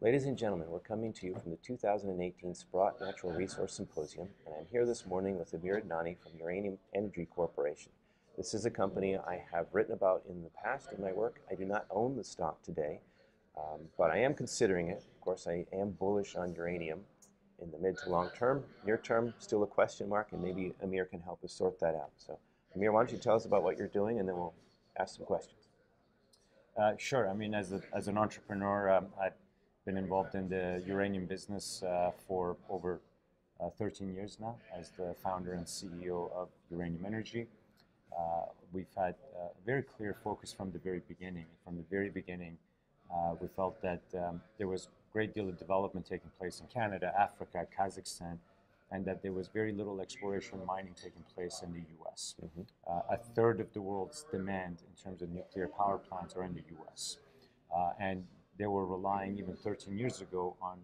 Ladies and gentlemen, we're coming to you from the 2018 Sprott Natural Resource Symposium, and I'm here this morning with Amir Adnani from Uranium Energy Corporation. This is a company I have written about in the past in my work. I do not own the stock today, but I am considering it. Of course, I am bullish on uranium in the mid to long term. Near term, still a question mark, and maybe Amir can help us sort that out. So, Amir, why don't you tell us about what you're doing, and then we'll ask some questions. Sure. I mean, as an entrepreneur, I've been involved in the uranium business for over 13 years now as the founder and CEO of Uranium Energy. We've had a very clear focus from the very beginning. From the very beginning, we felt that there was a great deal of development taking place in Canada, Africa, Kazakhstan, and that there was very little exploration and mining taking place in the U.S. A third of the world's demand in terms of nuclear power plants are in the U.S. And they were relying even 13 years ago on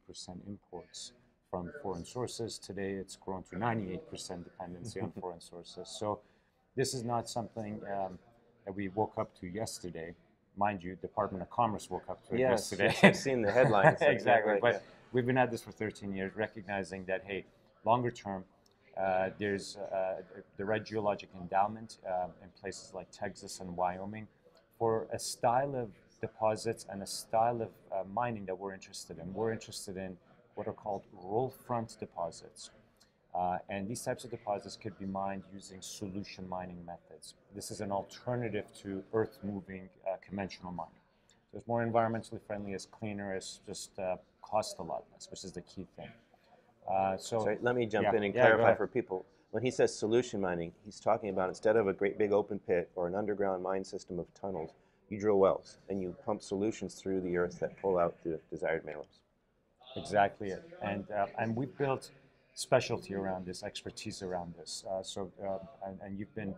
90% imports from foreign sources. Today, it's grown to 98% dependency on foreign sources. So this is not something that we woke up to yesterday. Mind you, Department of Commerce woke up to it yesterday. Yes, I've seen the headlines. Exactly, right, but yeah. we've been at this for 13 years, recognizing that, hey, longer term, there's the right geologic endowment in places like Texas and Wyoming for a style of deposits and a style of mining that we're interested in. We're interested in what are called roll front deposits. And these types of deposits could be mined using solution mining methods. This is an alternative to earth-moving conventional mining. So it's more environmentally friendly, it's cleaner, it's just cost a lot less, which is the key thing. Sorry, let me jump in and clarify for people. When he says solution mining, he's talking about instead of a great big open pit or an underground mine system of tunnels, you drill wells and you pump solutions through the earth that pull out the desired minerals. Exactly it. And we've built specialty around this, expertise around this. And you've been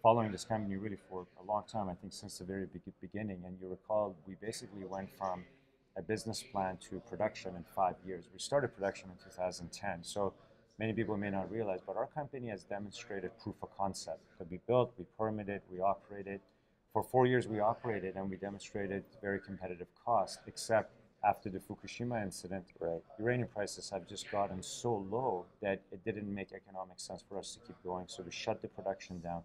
following this company really for a long time, I think since the very beginning. And you recall, we basically went from a business plan to production in 5 years. We started production in 2010. So many people may not realize, but our company has demonstrated proof of concept that we built, we permitted, we operated. For 4 years we operated and we demonstrated very competitive cost, except after the Fukushima incident, uranium prices have just gotten so low that it didn't make economic sense for us to keep going. So we shut the production down,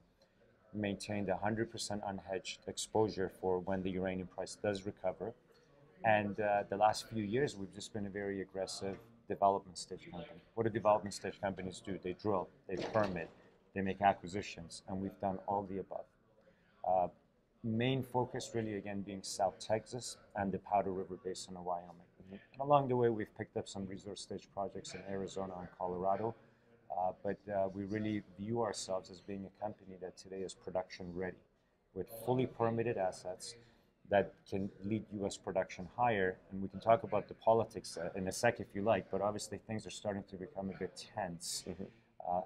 maintained 100% unhedged exposure for when the uranium price does recover. And the last few years, we've just been a very aggressive development stage company. What do development stage companies do? They drill, they permit, they make acquisitions, and we've done all the above. Main focus really, again, being South Texas and the Powder River Basin of Wyoming. And along the way, we've picked up some resource stage projects in Arizona and Colorado. But we really view ourselves as being a company that today is production ready with fully permitted assets that can lead U.S. production higher. And we can talk about the politics in a sec if you like, but obviously things are starting to become a bit tense.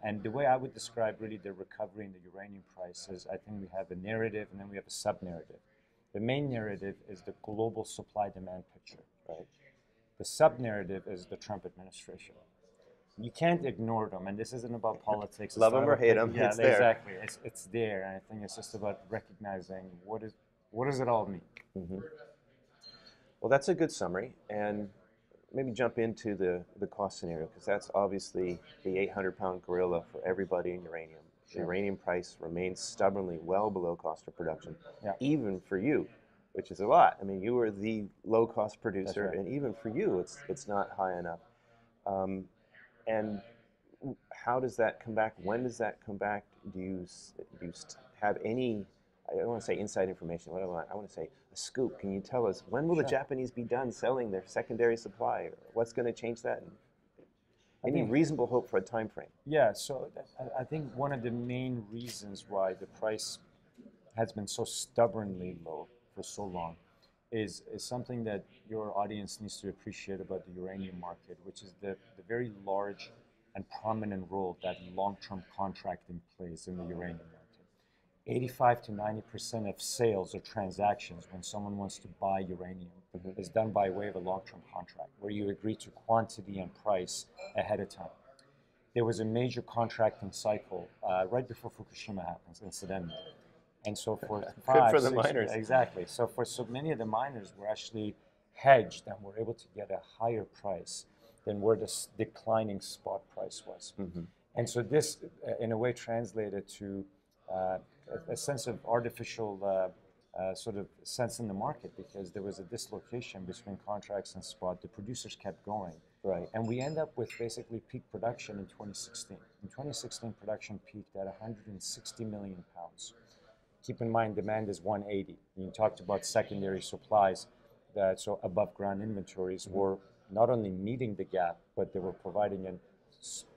And the way I would describe really the recovery in the uranium price is I think we have a narrative and then we have a sub-narrative. The main narrative is the global supply-demand picture, right? The sub-narrative is the Trump administration. You can't ignore them, and this isn't about politics. Love them or hate them, yeah, it's there. Exactly, it's there, and I think it's just about recognizing what does it all mean. Well, that's a good summary, and maybe jump into the cost scenario, because that's obviously the 800-pound gorilla for everybody in uranium. The uranium price remains stubbornly well below cost of production, even for you, which is a lot. I mean, you were the low-cost producer, and even for you, it's not high enough. And how does that come back? When does that come back? Do you have any, I don't want to say inside information, what I want to say a scoop. Can you tell us when will the Japanese be done selling their secondary supply? Or what's going to change that? Any reasonable hope for a time frame? Yeah, so I think one of the main reasons why the price has been so stubbornly low for so long is something that your audience needs to appreciate about the uranium market, which is the very large and prominent role that long-term contracting plays in the uranium market. 85 to 90% of sales or transactions when someone wants to buy uranium is done by way of a long-term contract where you agree to quantity and price ahead of time. There was a major contracting cycle right before Fukushima happens, incidentally. And so for good for the miners. Exactly. So for so many of the miners were actually hedged and were able to get a higher price than where the declining spot price was. And so this, in a way, translated to a sense of artificial sort of sense in the market, because there was a dislocation between contracts and spot. The producers kept going. Right. And we end up with basically peak production in 2016. In 2016, production peaked at 160 million pounds. Keep in mind, demand is 180. You talked about secondary supplies, that so above ground inventories were not only meeting the gap, but they were providing an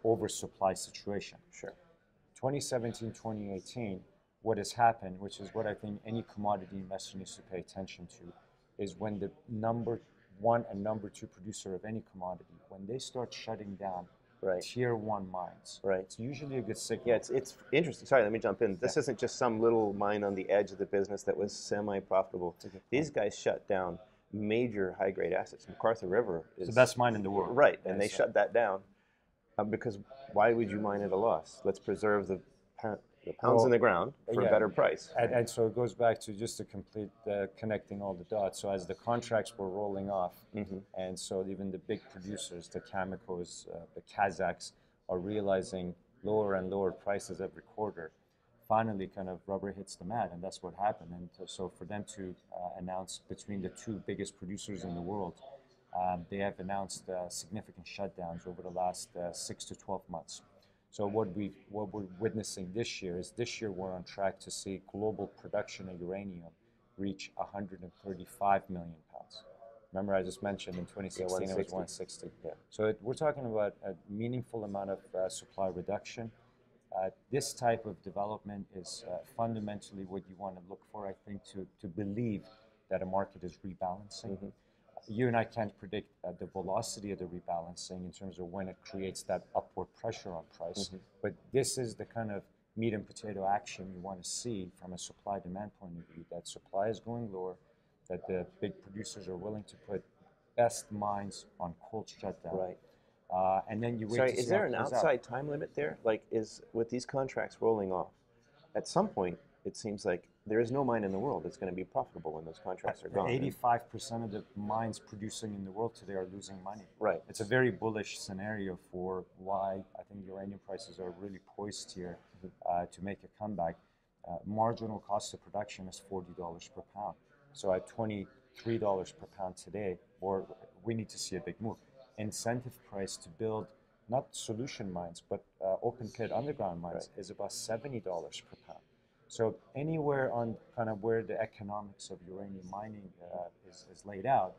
oversupply situation. Sure. 2017, 2018, what has happened, which is what I think any commodity investor needs to pay attention to, is when the number one and number two producer of any commodity, when they start shutting down tier one mines, it's usually a good signal. Yeah, it's interesting. Sorry, let me jump in. This isn't just some little mine on the edge of the business that was semi-profitable. These guys shut down major high-grade assets. McArthur River is the best mine in the world. Right, and they shut that down because why would you mine at a loss? Let's preserve the pounds in the ground for a better price. And so it goes back to just to complete connecting all the dots. So as the contracts were rolling off, and so even the big producers, the Cameco's, the Kazakhs, are realizing lower and lower prices every quarter, finally kind of rubber hits the mat, and that's what happened. And so for them to announce between the two biggest producers in the world, they have announced significant shutdowns over the last 6 to 12 months. So what we're witnessing this year is we're on track to see global production of uranium reach 135 million pounds. Remember, I just mentioned in 2016 it was 160. So we're talking about a meaningful amount of supply reduction. This type of development is fundamentally what you want to look for, I think, to believe that a market is rebalancing. You and I can't predict the velocity of the rebalancing in terms of when it creates that upward pressure on price, but this is the kind of meat and potato action you want to see from a supply-demand point of view, that supply is going lower, that the big producers are willing to put best mines on cold shutdown. And then you wait to see is there an outside time limit there? Like, with these contracts rolling off, at some point, it seems like there is no mine in the world that's going to be profitable when those contracts are gone. 85% of the mines producing in the world today are losing money. It's a very bullish scenario for why I think uranium prices are really poised here to make a comeback. Marginal cost of production is $40 per pound. So at $23 per pound today, we need to see a big move. Incentive price to build not solution mines, but open pit underground mines is about $70 per pound. So anywhere on kind of where the economics of uranium mining is laid out,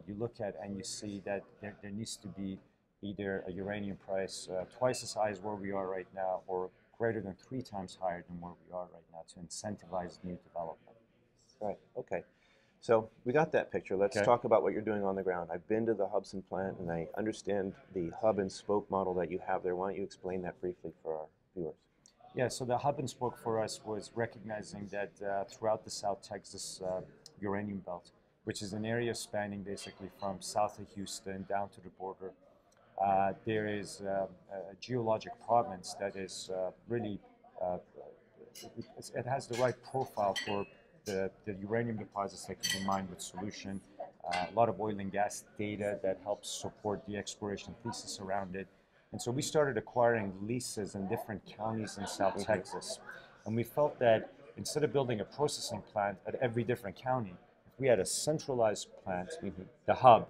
you look at and you see that there needs to be either a uranium price twice as high as where we are right now, or greater than 3 times higher than where we are right now to incentivize new development. Okay. So we got that picture. Let's talk about what you're doing on the ground. I've been to the Hubson plant and I understand the hub and spoke model that you have there. Why don't you explain that briefly for our viewers? Yeah, so the hub and spoke for us was recognizing that throughout the South Texas uranium belt, which is an area spanning basically from south of Houston down to the border, there is a geologic province that is really, it has the right profile for the uranium deposits that can be mined with solution, a lot of oil and gas data that helps support the exploration thesis around it. And so we started acquiring leases in different counties in South Texas. And we felt that instead of building a processing plant at every different county, if we had a centralized plant, the hub,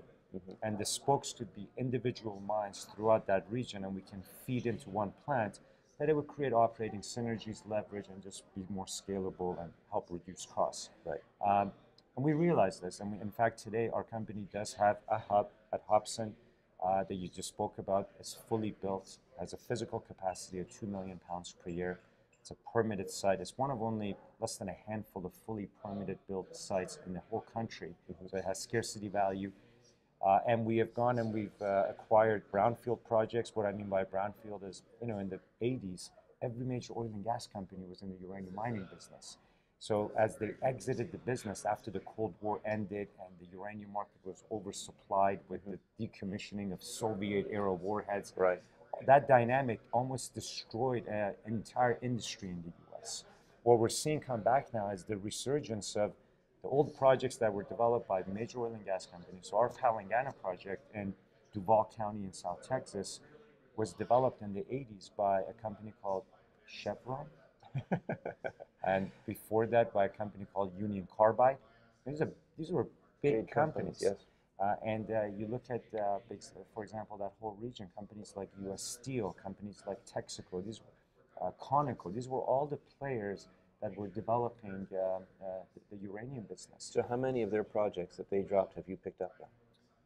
and the spokes could be individual mines throughout that region, and we can feed into one plant, that it would create operating synergies, leverage, and just be more scalable and help reduce costs. And we realized this, and in fact today our company does have a hub at Hobson that you just spoke about. It's fully built, has a physical capacity of 2 million pounds per year. It's a permitted site. It's one of only less than a handful of fully permitted built sites in the whole country. So it has scarcity value. And we have gone and we've acquired brownfield projects. What I mean by brownfield is, in the 80s, every major oil and gas company was in the uranium mining business. So as they exited the business after the Cold War ended and the uranium market was oversupplied with the decommissioning of Soviet-era warheads, that dynamic almost destroyed an entire industry in the U.S. What we're seeing come back now is the resurgence of the old projects that were developed by major oil and gas companies. So our Palangana project in Duval County in South Texas was developed in the 80s by a company called Chevron, and before that by a company called Union Carbide. These were big companies. Yes. And you look at, for example, that whole region, companies like U.S. Steel, companies like Texaco, Conoco, these were all the players that were developing the uranium business. So how many of their projects that they dropped have you picked up now?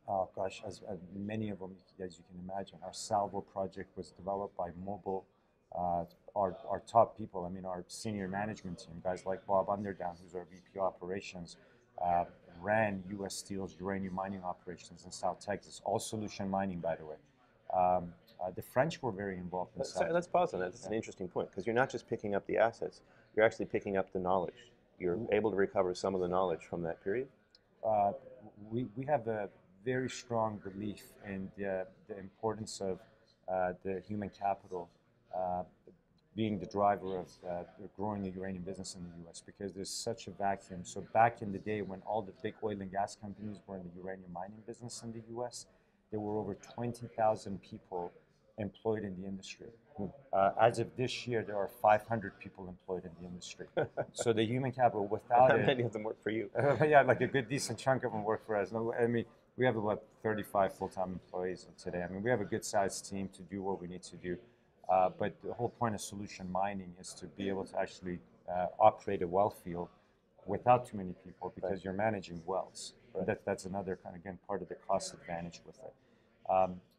Oh gosh, as many of them, as you can imagine. Our Salvo project was developed by Mobil. Our top people, I mean, our senior management team, guys like Bob Underdown, who's our VP operations, ran U.S. Steel's uranium mining operations in South Texas, all solution mining, by the way. The French were very involved in South. Let's pause on that. That's an interesting point, because you're not just picking up the assets, you're actually picking up the knowledge. You're able to recover some of the knowledge from that period? We have a very strong belief in the importance of the human capital being the driver of growing the uranium business in the U.S. because there's such a vacuum. So back in the day when all the big oil and gas companies were in the uranium mining business in the U.S., there were over 20,000 people employed in the industry. As of this year, there are 500 people employed in the industry. So the human capital, without How it, many of them work for you? yeah, like a good decent chunk of them work for us. No, I mean, we have about 35 full-time employees today. I mean, we have a good-sized team to do what we need to do. But the whole point of solution mining is to be able to actually operate a well field without too many people because you're managing wells. Right. That's another kind of, again, part of the cost advantage with it.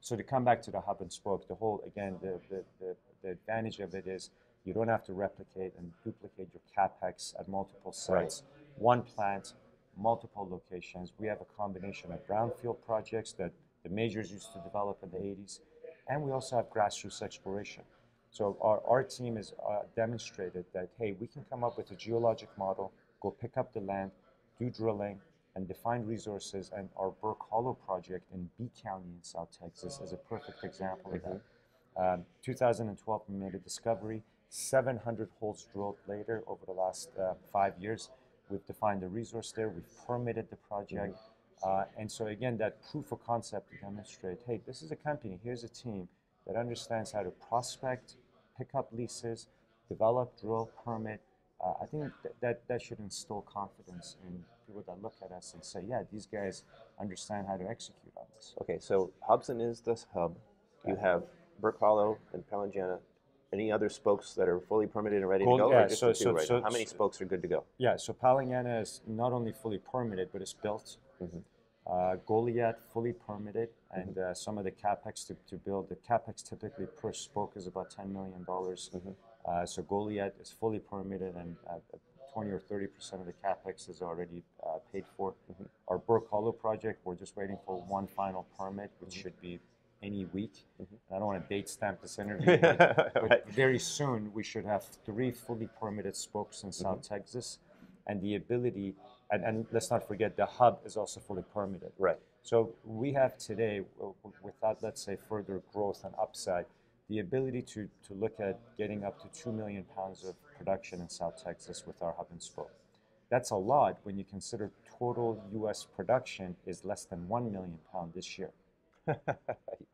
So to come back to the hub and spoke, the whole, again, the advantage of it is you don't have to replicate and duplicate your CapEx at multiple sites. Right. One plant, multiple locations. We have a combination of brownfield projects that the majors used to develop in the 80s, and we also have grassroots exploration. So our team has demonstrated that, hey, we can come up with a geologic model, go pick up the land, do drilling, and define resources. And our Burke Hollow project in B County in South Texas is a perfect example of that. 2012, we made a discovery. 700 holes drilled later over the last 5 years. We've defined the resource there. We've permitted the project. And so again, that proof of concept to demonstrate, hey, this is a company, here's a team that understands how to prospect, pick up leases, develop, drill, permit. I think that should instill confidence in people that look at us and say, yeah, these guys understand how to execute on this. Okay, so Hobson is this hub. You have Burke Hollow and Palangana. Any other spokes that are fully permitted and ready to go? Yeah, or just the two right now? How many spokes are good to go? Yeah, so Palangana is not only fully permitted, but it's built. Goliath, fully permitted, and some of the CapEx to build. The CapEx typically per spoke is about $10 million. So Goliath is fully permitted, and 20 or 30% of the CapEx is already paid for. Our Burke Hollow project, we're just waiting for one final permit, which should be any week. I don't want to date stamp this interview, but very soon we should have 3 fully permitted spokes in South Texas, and the ability, and let's not forget the hub is also fully permitted. Right. So we have today, without, let's say, further growth and upside, the ability to look at getting up to 2 million pounds of production in South Texas with our hub and spoke. That's a lot when you consider total U.S. production is less than 1 million pounds this year.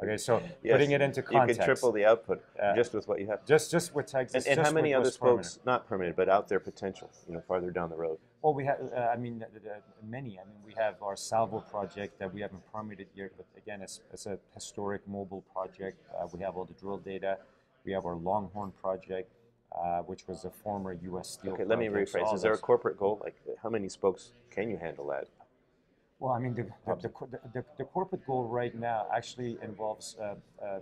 Okay, so yes, putting it into context, you could triple the output just with what you have. Just with Texas. And how many other spokes, not permitted, but out there potential, farther down the road? Well, we have, many. I mean, we have our Salvo project that we haven't permitted yet, but again, it's a historic mobile project. We have all the drill data. We have our Longhorn project, which was a former U.S. Steel project. Let me rephrase. Is there a corporate goal? Like, how many spokes can you handle at? Well, I mean, the corporate goal right now actually involves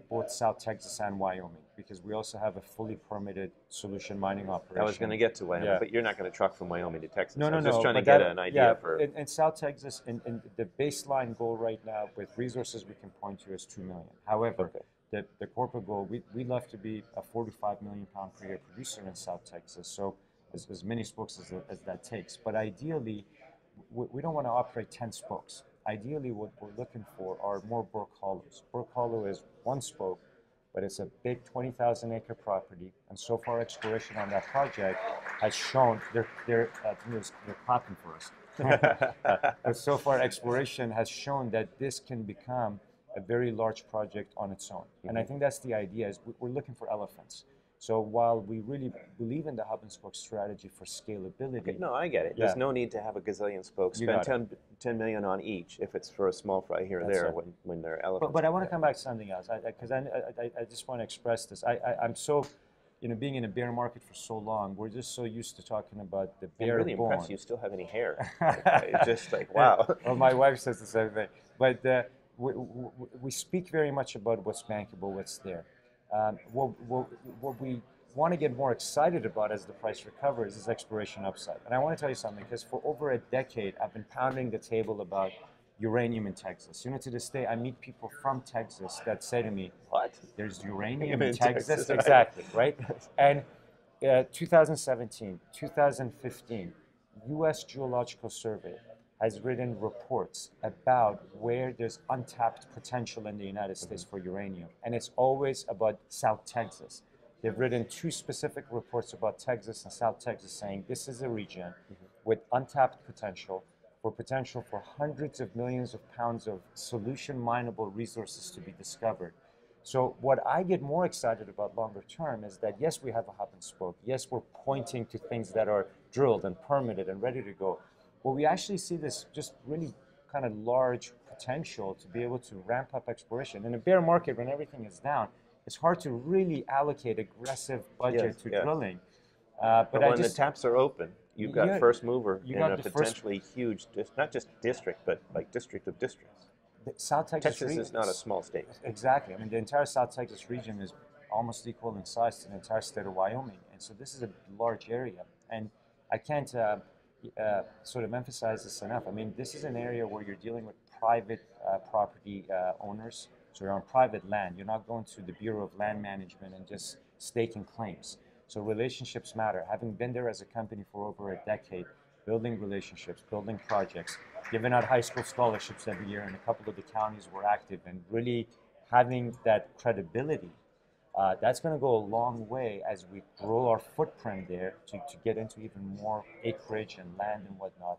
both South Texas and Wyoming, because we also have a fully permitted solution mining operation. I was going to get to Wyoming, but you're not going to truck from Wyoming to Texas. No. I was just trying to get an idea for... In South Texas, in the baseline goal right now with resources we can point to is 2 million. However, the corporate goal, we love to be a 45 million pound per year producer in South Texas, so as many spokes as that takes. But ideally, we don't want to operate 10 spokes. Ideally, what we're looking for are more Burke Hollows. Burke Hollow is 1 spoke, but it's a big 20,000 acre property. And so far, exploration on that project has shown they're clapping for us. But so far, exploration has shown that this can become a very large project on its own. And I think that's the idea, is we're looking for elephants. So while we really believe in the hub and spoke strategy for scalability, Okay, no, I get it. There's no need to have a gazillion spokes. You Spend got 10 million on each if it's for a small fry here or That's there it. when they're elephants. But I want to come back to something else, because I just want to express this. I'm so, being in a bear market for so long, we're just so used to talking about the I'm bare really bone. impressed you still have any hair. It's just like, wow. Well, my wife says the same thing. But we speak very much about what's bankable, what's there. What we want to get more excited about as the price recovers is exploration upside. And I want to tell you something, because for over a decade, I've been pounding the table about uranium in Texas. To this day, I meet people from Texas that say to me, What? there's uranium In in Texas? Texas, right? Exactly, right? And 2017, 2015, U.S. Geological Survey has written reports about where there's untapped potential in the United States for uranium. And it's always about South Texas. They've written two specific reports about Texas and South Texas saying this is a region with untapped potential for hundreds of millions of pounds of solution mineable resources to be discovered. So what I get more excited about longer term is that, yes, we have a hub and spoke. Yes, we're pointing to things that are drilled and permitted and ready to go. But we actually see this just really kind of large potential to be able to ramp up exploration. In a bear market, when everything is down, it's hard to really allocate aggressive budget to drilling. But when the taps are open, you've got first mover in a potentially huge, not just district, but like district of districts. South Texas is not a small state. Exactly. I mean, the entire South Texas region is almost equal in size to the entire state of Wyoming. And so this is a large area. And I can't sort of emphasize this enough. I mean, this is an area where you're dealing with private property owners. So you're on private land. You're not going to the Bureau of Land Management and just staking claims. So relationships matter. Having been there as a company for over a decade, building relationships, building projects, giving out high school scholarships every year in a couple of the counties we're active in, really having that credibility, that's going to go a long way as we grow our footprint there to get into even more acreage and land and whatnot.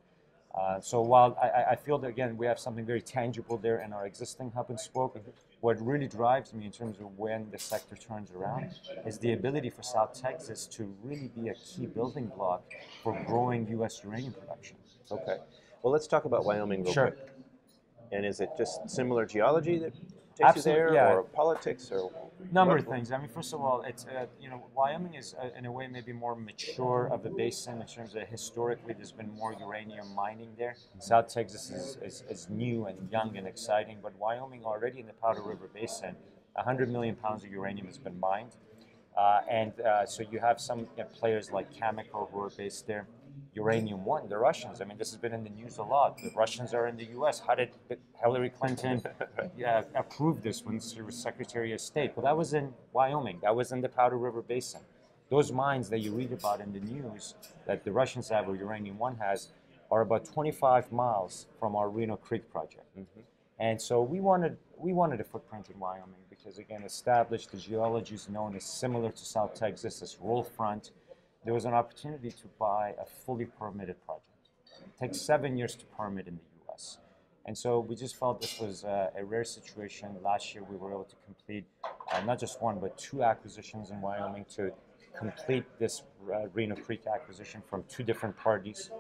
So while I feel that, again, we have something very tangible there in our existing hub and spoke, what really drives me in terms of when the sector turns around is the ability for South Texas to really be a key building block for growing U.S. uranium production. Okay. Well, let's talk about Wyoming real quick. And is it just similar geology that takes you there, or politics, or number of things? I mean, first of all, it's Wyoming is in a way maybe more mature of a basin in terms of historically there's been more uranium mining there. South Texas is new and young and exciting, but Wyoming already in the Powder River Basin, 100 million pounds of uranium has been mined, so you have some players like Cameco who are based there. Uranium One, the Russians. I mean, this has been in the news a lot. The Russians are in the U.S. How did Hillary Clinton approve this when she was Secretary of State? Well, that was in Wyoming. That was in the Powder River Basin. Those mines that you read about in the news that the Russians have or Uranium One has are about 25 miles from our Reno Creek project. And so we wanted a footprint in Wyoming because, again, established, the geology is known as similar to South Texas, as roll front. There was an opportunity to buy a fully permitted project. It takes 7 years to permit in the U.S. And so we just felt this was a rare situation. Last year we were able to complete not just one, but two acquisitions in Wyoming to complete this Reno Creek acquisition from two different parties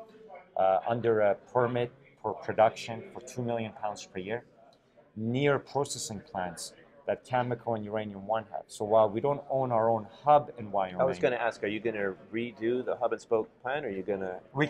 under a permit for production for 2 million pounds per year, near processing plants that Cameco and Uranium One have. So while we don't own our own hub in Wyoming, I was going to ask, are you going to redo the hub and spoke plant, or are you going to we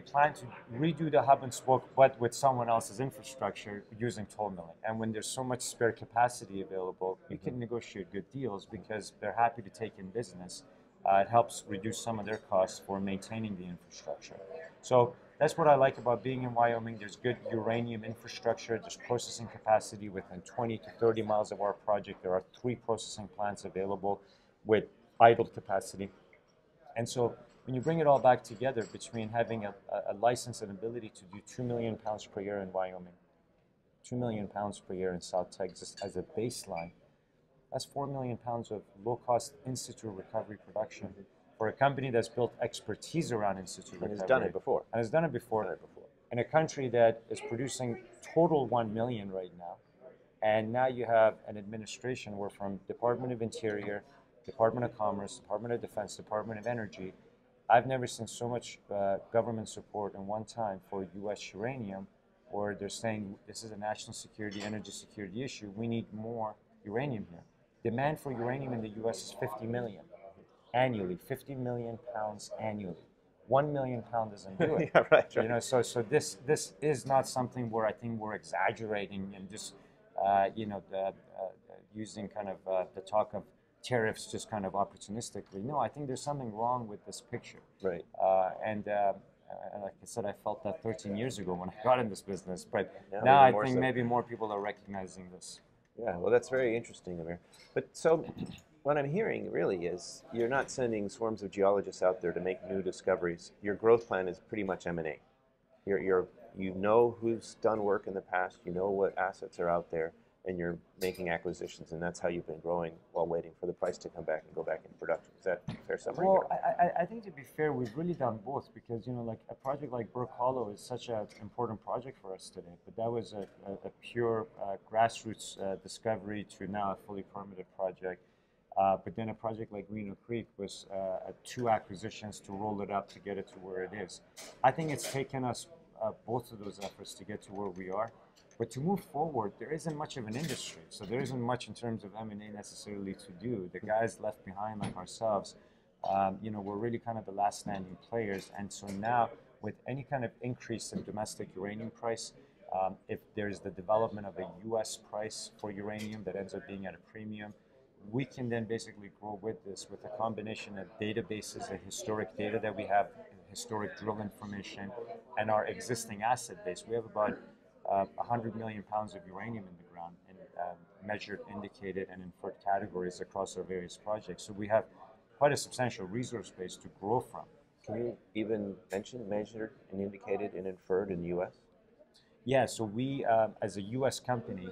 plan to redo the hub and spoke, but with someone else's infrastructure using toll milling. And when there's so much spare capacity available, you can negotiate good deals because they're happy to take in business. It helps reduce some of their costs for maintaining the infrastructure. So that's what I like about being in Wyoming. There's good uranium infrastructure. There's processing capacity within 20 to 30 miles of our project. There are 3 processing plants available with idle capacity. And so when you bring it all back together between having a license and ability to do 2 million pounds per year in Wyoming, 2 million pounds per year in South Texas as a baseline, that's 4 million pounds of low-cost in situ recovery production. for a company that's built expertise around in-situ recovery. And has done it before. And has done it before. In a country that is producing total 1 million right now. And now you have an administration where from Department of Interior, Department of Commerce, Department of Defense, Department of Energy, I've never seen so much government support in one time for U.S. uranium, where they're saying this is a national security, energy security issue. We need more uranium here. Demand for uranium in the U.S. is 50 million annually, 50 million pounds annually. 1 million pound doesn't do it. Yeah, right. You know, so this is not something where I think we're exaggerating and just using kind of the talk of tariffs just kind of opportunistically. No, I think there's something wrong with this picture. Right. And like I said, I felt that 13 years ago when I got in this business. But Yeah, now I even more think so. maybe more people are recognizing this. Yeah, well, that's very interesting, Amir. But so, what I'm hearing really is you're not sending swarms of geologists out there to make new discoveries. Your growth plan is pretty much M&A. You know who's done work in the past, you know what assets are out there, and you're making acquisitions, and that's how you've been growing while waiting for the price to come back and go back into production. Is that a fair summary? Well, I think to be fair, we've really done both because, you know, like a project like Burke Hollow is such an important project for us today. But that was a pure grassroots discovery to now a fully permitted project. But then a project like Reno Creek was 2 acquisitions to roll it up to get it to where it is. I think it's taken us both of those efforts to get to where we are. But to move forward, there isn't much of an industry. So there isn't much in terms of M&A necessarily to do. The guys left behind like ourselves, we're really kind of the last standing players. And so now with any kind of increase in domestic uranium price, if there's the development of a US price for uranium that ends up being at a premium, we can then basically grow with this with a combination of databases and historic data that we have, historic drill information, and our existing asset base. We have about 100 million pounds of uranium in the ground in measured, indicated, and inferred categories across our various projects. So we have quite a substantial resource base to grow from. Can you even mention measured and indicated and inferred in the U.S.? Yeah, so we, as a U.S. company,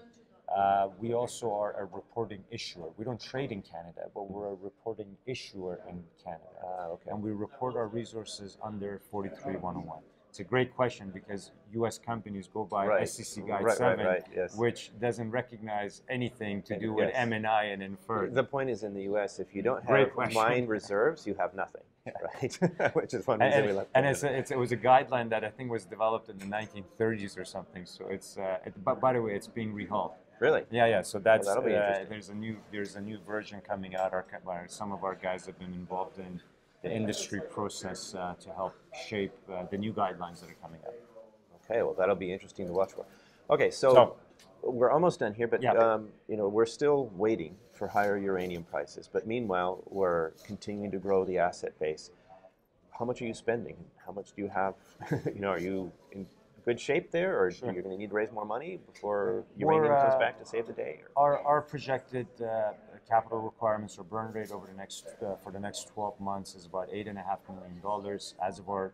we also are a reporting issuer. We don't trade in Canada, but we're a reporting issuer in Canada. Okay. And we report our resources under 43-101. It's a great question because U.S. companies go by SEC Guide 7, yes. which doesn't recognize anything to do Yes. with M&I and inferred. The point is, in the U.S., if you don't have mine reserves, you have nothing, right? Which is one reason we left. And it was a guideline that I think was developed in the 1930s or something. So it's, but by the way, it's being rehauled. Really? Yeah. So that's that'll be interesting. there's a new version coming out. Some of our guys have been involved in the industry process to help shape the new guidelines that are coming out. Okay, well that'll be interesting to watch for. Okay, so we're almost done here, but we're still waiting for higher uranium prices. But meanwhile, we're continuing to grow the asset base. How much are you spending? How much do you have? Are you in good shape there, or you're going to need to raise more money before uranium comes back to save the day? Our projected capital requirements or burn rate over the next for the next 12 months is about $8.5 million. As of our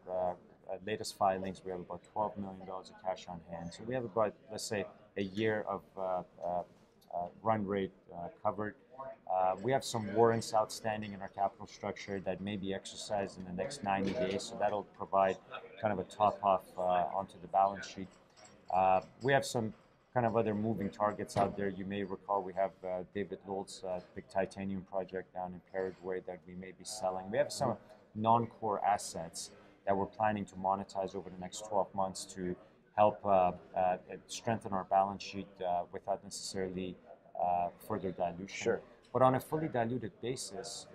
latest filings, we have about $12 million of cash on hand. So we have about, let's say, a year of run rate covered. We have some warrants outstanding in our capital structure that may be exercised in the next 90 days. So that'll provide kind of a top off onto the balance sheet. We have some kind of other moving targets out there. You may recall we have David Lold's big titanium project down in Paraguay that we may be selling. We have some non-core assets that we're planning to monetize over the next 12 months to help strengthen our balance sheet without necessarily further dilution. Sure. But on a fully diluted basis,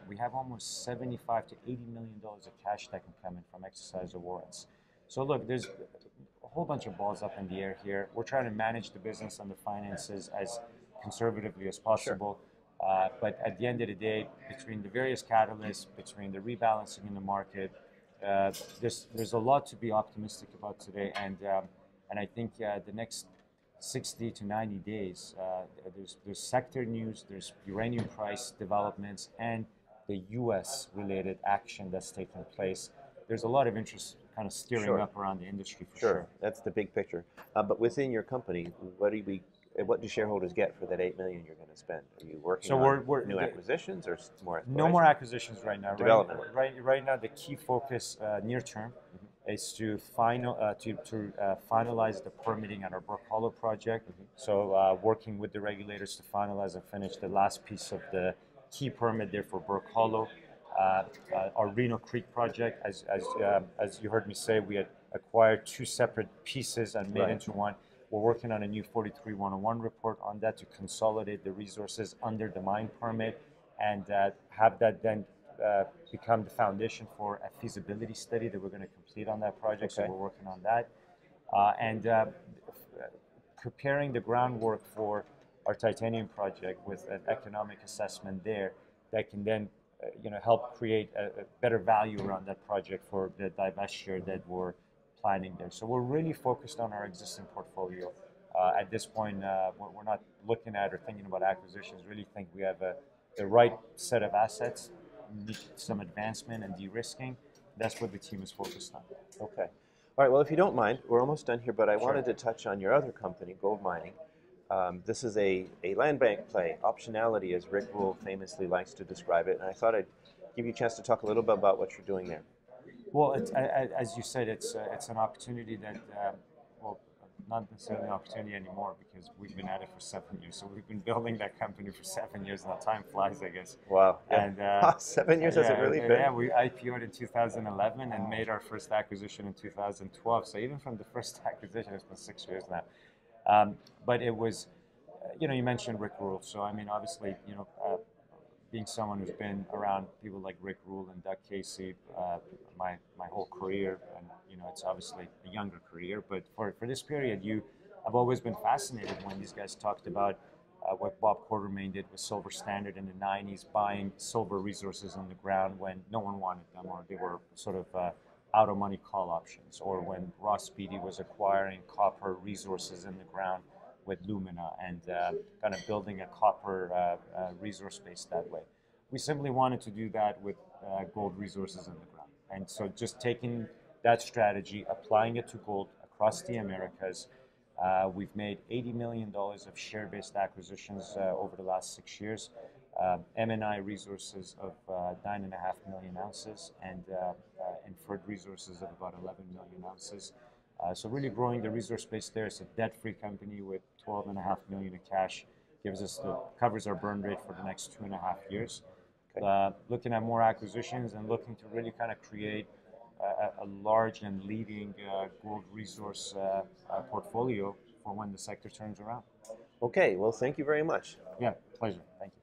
we have almost $75 to $80 million of cash that can come in from exercise of warrants. So look, there's a whole bunch of balls up in the air here. We're trying to manage the business and the finances as conservatively as possible. Sure. But at the end of the day, between the various catalysts, between the rebalancing in the market, there's a lot to be optimistic about today. And I think the next 60 to 90 days, there's sector news, there's uranium price developments, and the U.S. related action that's taking place. There's a lot of interest kind of steering Sure. up around the industry for Sure, sure. that's the big picture. But within your company, what do shareholders get for that 8 million you're going to spend? Are you working So on we're new acquisitions or more no more exploration? acquisitions right now. Development work. Right now, the key focus near term is to finalize the permitting on our Brook Hollow project. So working with the regulators to finalize and finish the last piece of the key permit there for Brook Hollow. Our Reno Creek project, as you heard me say, we had acquired two separate pieces and made Right. into one. We're working on a new 43-101 report on that to consolidate the resources under the mine permit and have that then become the foundation for a feasibility study that we're going to complete on that project. Okay. So we're working on that. And preparing the groundwork for our titanium project with an economic assessment there that can then help create a better value around that project for the divestiture that we're planning there. So we're really focused on our existing portfolio. At this point, we're not looking at or thinking about acquisitions. Really think we have the right set of assets, need some advancement and de-risking. That's what the team is focused on. Okay. All right, well, if you don't mind, we're almost done here, but I Sure. wanted to touch on your other company, gold mining. This is a land bank play, optionality, as Rick Rule famously likes to describe it, and I thought I'd give you a chance to talk a little bit about what you're doing there. Well, as you said, it's an opportunity that, well, not necessarily an opportunity anymore because we've been at it for 7 years. So we've been building that company for 7 years now. Time flies, I guess. Wow. Yeah. And 7 years has it really been? Yeah, we IPO'd in 2011 and made our first acquisition in 2012. So even from the first acquisition, it's been 6 years now. But it was, you mentioned Rick Rule. So I mean, obviously, being someone who's been around people like Rick Rule and Doug Casey my whole career, and it's obviously a younger career, but for this period, I've always been fascinated when these guys talked about what Bob Quartermain did with Silver Standard in the 90s, buying silver resources on the ground when no one wanted them or they were sort of out of money call options, or when Ross Beatty was acquiring copper resources in the ground with Lumina and kind of building a copper resource base that way. We simply wanted to do that with gold resources in the ground. And so just taking that strategy, applying it to gold across the Americas, we've made $80 million of share-based acquisitions over the last 6 years. M&I resources of 9.5 million ounces and inferred resources of about 11 million ounces. So really growing the resource base there. It's a debt-free company with 12.5 million in cash. Covers our burn rate for the next 2.5 years. Okay. Looking at more acquisitions and looking to really kind of create a large and leading gold resource portfolio for when the sector turns around. Okay, well, thank you very much. Yeah, pleasure. Thank you.